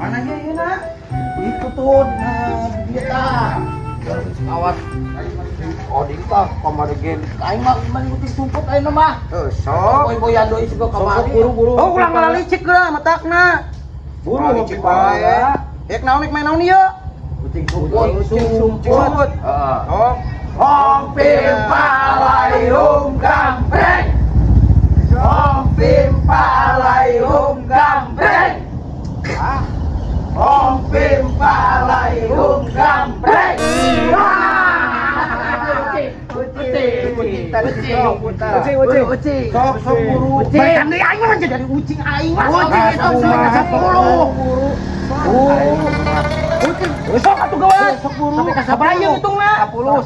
Mana ya nak? Itu tuh dia tak. Awas. Odin ka kamari gen. Aing mah mengikuti sumput aing mah. Sok. Boy-boyan doi siga kamari. Buru-buru. Oh, ulang licik geura matakna. Buru Licik bae. Ek naon main naon ieu? Ucing sumput. Heeh. Oh. Hong pimpalayung gambreng. Hong pimpalayung gambreng. Hong pimpalayung gambreng. Ucing. Sok buru. Baik deui aing mah jadi ucing aing mah. Ucing itu 10. Ucing. Sok atuh gawe. Sok buru. Sampai ka sabaraha ieu hitungna? 10.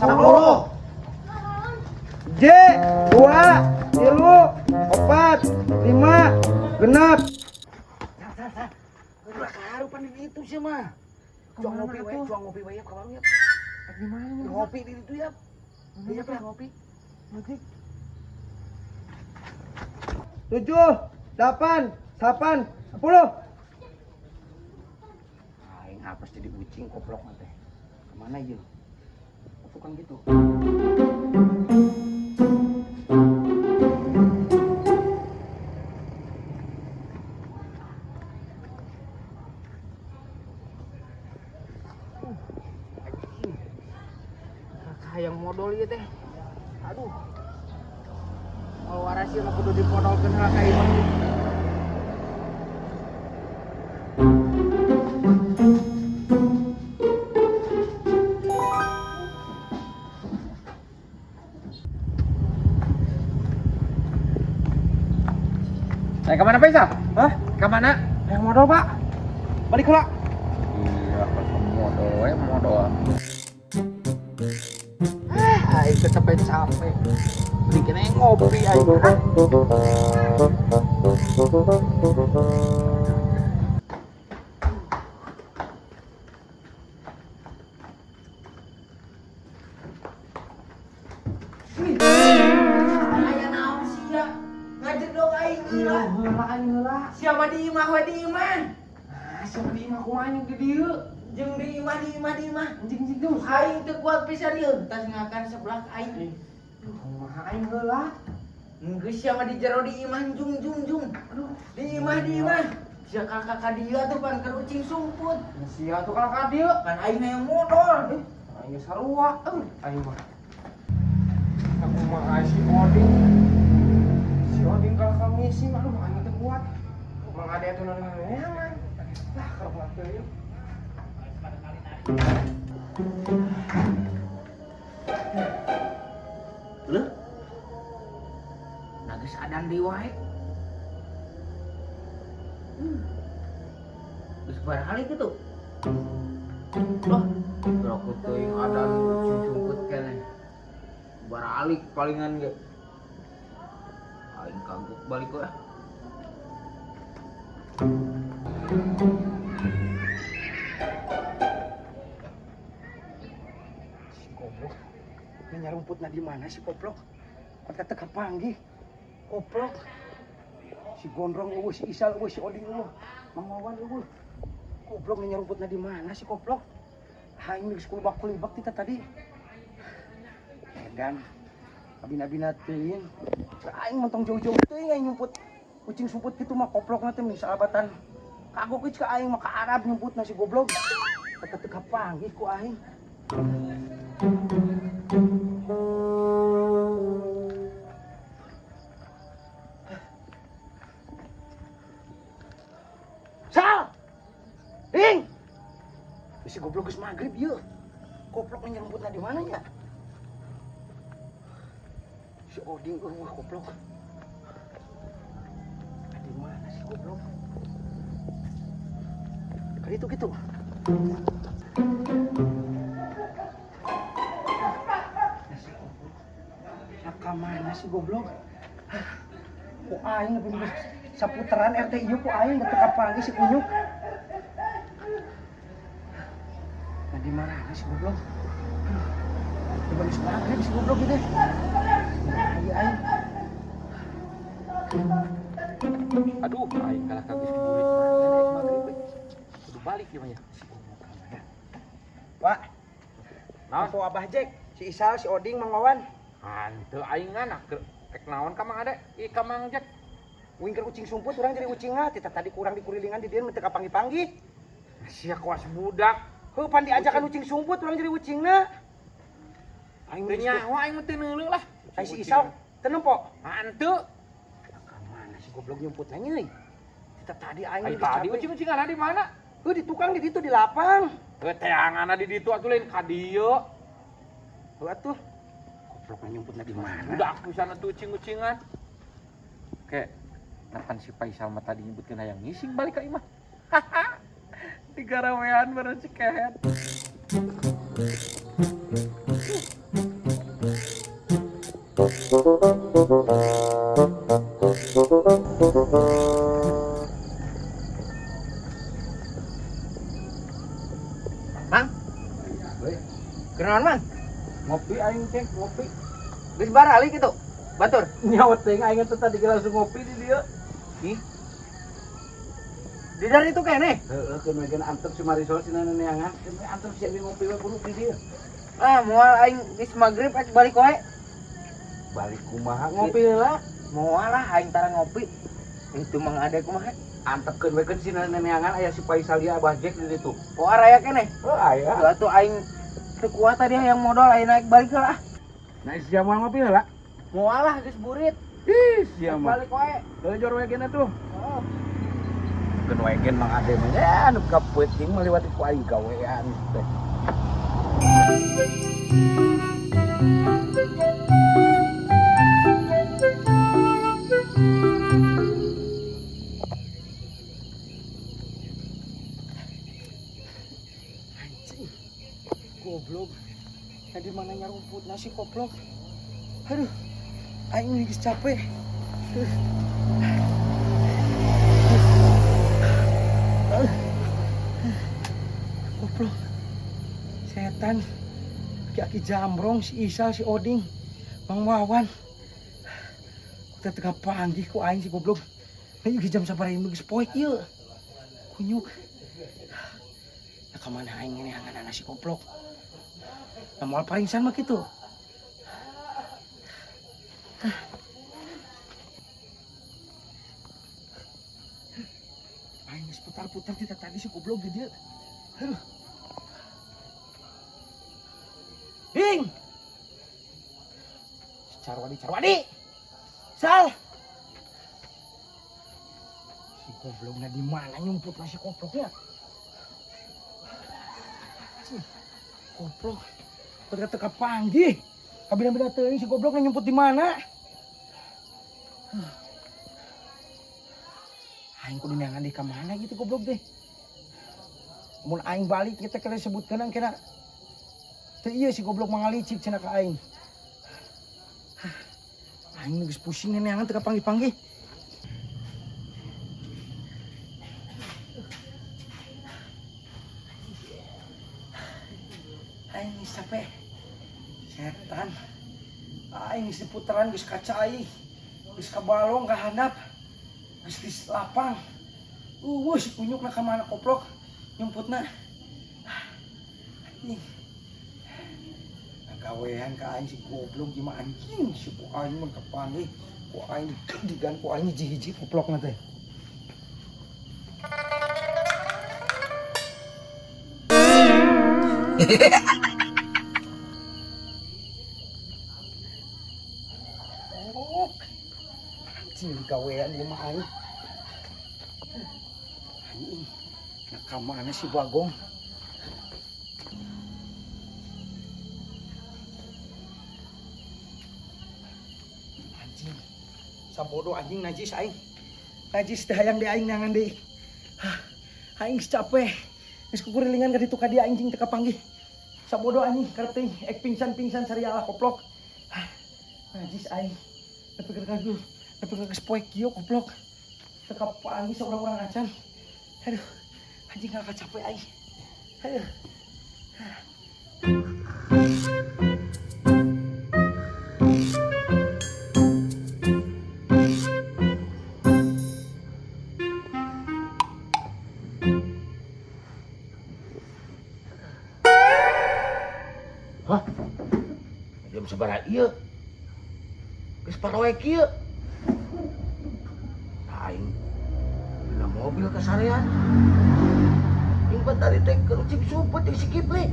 J 2 3 4 5 genep. Udah karupan itu sih mah. Cuang ngopi wae ka warung ya. Di mana? Ngopi di itu ya. Iya lah ngopi. Nanti. 7 8 8 10. Aing hapus jadi ucing koplok mah teh. Kemana ieu? Tukang gitu. Yang modal ieu teh. Aduh. Mau waras ieu mah kudu dipodolkeun heula ka ieu. Ke mana Pak Isa? Hah? Ke mana? Yang modal, Pak. Balik heula. Iya, pas modal we modal. Aing teh capek. Bikin aing ngopi aing. Aya naon sia? Ngajedog aing heula. Heula. Siapa di imah we di imah? Siapa di imah kumaha nya di dieu? Jeung di imah. Anjing terus. Aing teu kuat pisan ieu. Tas ngakan sebelah aing. Kumaha aing heula? Geus sia mah di jero di imah jung. Aduh, di imah. Sia kakak dieu atuh pan keur ucing sumput. Sia atuh kakak dieu kan aing yang modal. Aing sarua. Aing mah. Aku mah si Odin. Si Odin kalau kami sih mah aing teu kuat. Mang ade atuh neangan. Lah keur kuat teh. Leuh. Nagis adan deui wae. Geus barali kitu. Loh, rokok teuing adan cucungkeut keneh. Barali palingan ge. Aing kagok balik we. Nya rumputna di mana si Koplok? Kita teka panggih. Koplok. Si Gondrong eueuh, si Isal eueuh, si Odin eueuh, Mang Wawan eueuh. Koplok nya rumputna di mana si Koplok? Aing geus kulibak kita tadi. Edan. Abina-bina teuing. Aing mentong jauh-jauh teuing aing nyumput. Kucing sumput kitu mah Koplok mah teh sahabatan. Kagok geus ka aing mah ka Arab nyumputna si goblok. Kita teka panggih ku aing. Sal! Ding! Si goblok geus magrib ieu. Koplok nyeremputna di mana nya? Si Odin eueuh koplok. Di mana si goblok? Kali itu gitu. Mana si goblok? Ku aing lebih saputaran RT ieu ku aing teu kapanggih si kunyuk. Nah di mana si goblok? Coba di sekolah si goblok gitu. Lagi aing. Aduh, aing kalah kabis kuburit mah. Maghrib. Kudu balik gimana? Pak, Naon? aku Abah Jack, si Isal, si Oding, Mang Wawan. Hanteu aing anak kek naon ka Mang Ade? Ih ka Mang Jack. Wingker ucing sumput, orang jadi ucinga. Tita tadi kurang dikurilingan di dia, minta panggil-panggil. Sia kuas budak. Heuh, pan diajakan ucing sumput, orang jadi ucingna. Aing Teu nyawa aing mah teu neuleuh lah. Ai si Isal, tenang po. Hanteu. Kamana si goblok nyumput lagi nih? Tita tadi aing Ai geus tadi capek. ucing-ucingan di mana? Heuh, di tukang di ditu di lapang. Teangan di ditu atuh lain ka dieu. Heuh atuh. Goblokna nyumputna di mana? Budak pisan atuh ucing-ucingan. Oke. Napan si Faisal mah tadi nyebutkeun hayang ngising balik ka imah. Tiga rawean bareng si Kehet. Mang, kenalan Mang? Ngopi aing cek, ngopi. Geus baralik itu, batur. Nyawat teh aing teh tadi langsung ngopi di dia. Ih. Di dari itu kene. Heeh, keun megan antep si Marisol si neneangan. Keun antep si abi ngopi we kudu di dia. Ah, moal aing geus magrib ek balik wae. Balik kumaha ngopi heula. Moal lah aing tara ngopi. Itu Mang Ade kumaha? Antepkeun we keun si neneangan aya si Faisal dia Abah Jack di ditu. Oh, raya kene. Oh, aya. Tuh atuh aing teu kuat tadi yang modal aing naik balik heula. Nah, si jamal ngopi heula. Moal lah geus burit. Ih, Ek sia mah. balik wae. Jor wegen atuh. Oh. Keun wegen Mang Ade mah ya anu kapeuting mah liwat ku aing gawean teh. Anjing. Goblok. Tadi mana nyarumput nasi koplok. Aduh. Aing geus capek. Goblok. Setan. Aki Jambrong, si Isal, si Oding, Mang Wawan. Kita tengah panggil ku aing si goblok. Ayo jam sabaraha geus poek ieu. Kunyuk. Nah, kemana aing ini angan si goblok. Nah, moal paringsan mah kitu. Aing geus putar-putar kita tadi si goblok di dieu. Aduh. Ding! Carwadi! Sal! Si gobloknya di mana nyumput si gobloknya? Si goblok. Teka panggih. Kabina-bina teuing si gobloknya nyumput di mana? Aing kudu neangan di ka mana gitu goblok deh. Mun aing balik kita kena sebutkeun kena teu ieu si goblok mangalicik cenah ka aing. Aing geus pusing neangan teu panggih-panggih. Aing geus capek. Setan. Aing geus diputaran geus kacai. Geus kabalong ka handap. Geus di lapang. Si kunyukna ka mana goblok nyumputna. Anjing. Gawean ka aing si goblok gimana anjing si ku aing mah kapanggih ku aing digan ku aing hiji-hiji goblokna teh. Anjing gawean ieu mah aing. Anjing. Nah, kamana si Bagong? Sabodo anjing najis aing. Najis teh hayang di aing nangan deui. Aing geus capek. Geus kukurilingan ka ditu ka dia anjing teu kapanggih. Sabodo anjing karting ek pingsan-pingsan sarialah koplok. Najis aing. Tapi geus poek kieu koplok. Teu kapanggih saurang-urang acan. Aduh. Anjing kakak capek aing. Aduh. Hah? Jam sabaraha ieu? Geus paroe kieu. Aing na mobil kasarean. Yang tadi teh kerucing sumpet yang si Kipli.